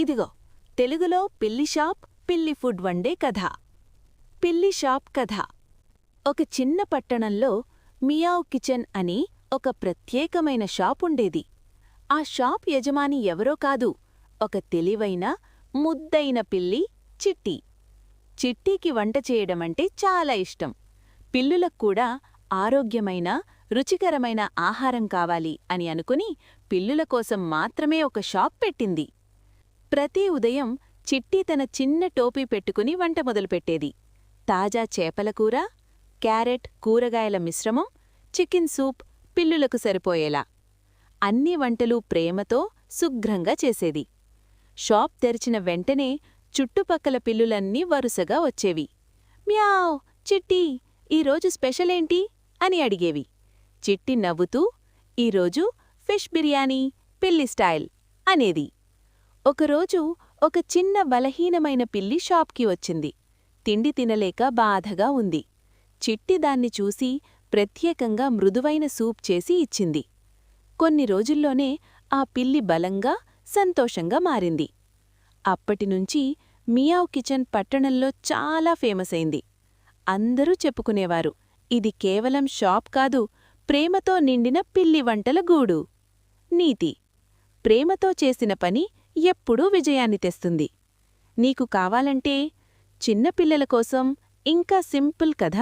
ఇదిగో తెలుగులో పిల్లి షాప్ పిల్లి ఫుడ్ వండే కథ. పిల్లి షాప్ కథ. ఒక చిన్న పట్టణంలో మియావ్ కిచెన్ అని ఒక ప్రత్యేకమైన షాప్ ఉండేది. ఆ షాప్ యజమాని ఎవరో కాదు, ఒక తెలివైన ముద్దైన పిల్లి చిట్టి. చిట్టీకి వంట చేయడమంటే చాలా ఇష్టం. పిల్లులక్కూడా ఆరోగ్యమైన రుచికరమైన ఆహారం కావాలి అని అనుకుని పిల్లుల కోసం మాత్రమే ఒక షాప్ పెట్టింది. ప్రతి ఉదయం చిట్టి తన చిన్న టోపీ పెట్టుకుని వంట మొదలుపెట్టేది. తాజా చేపల కూర, క్యారెట్ కూరగాయల మిశ్రమం, చికెన్ సూప్ పిల్లులకు సరిపోయేలా అన్ని వంటలు ప్రేమతో శుభ్రంగా చేసేది. షాప్ తెరిచిన వెంటనే చుట్టుపక్కల పిల్లులన్నీ వరుసగా వచ్చేవి. మ్యావ్, చిట్టి, ఈరోజు స్పెషలేంటి అని అడిగేవి. చిట్టి నవ్వుతూ, ఈరోజు ఫిష్ బిర్యానీ పిల్లి స్టైల్ అనేది. ఒకరోజు ఒక చిన్న బలహీనమైన పిల్లి షాప్కి వచ్చింది. తిండి తినలేక బాధగా ఉంది. చిట్టి దాన్ని చూసి ప్రత్యేకంగా మృదువైన సూప్ చేసి ఇచ్చింది. కొన్ని రోజుల్లోనే ఆ పిల్లి బలంగా, సంతోషంగా మారింది. అప్పటినుంచి మియావ్ కిచెన్ పట్టణంలో చాలా ఫేమస్ అయింది. అందరూ చెప్పుకునేవారు, ఇది కేవలం షాప్ కాదు, ప్రేమతో నిండిన పిల్లి వంటల గూడు. నీతి: ప్రేమతో చేసిన పని ఎప్పుడూ విజయాన్ని తెస్తుంది. నీకు కావాలంటే చిన్నపిల్లల కోసం ఇంకా సింపుల్ కథ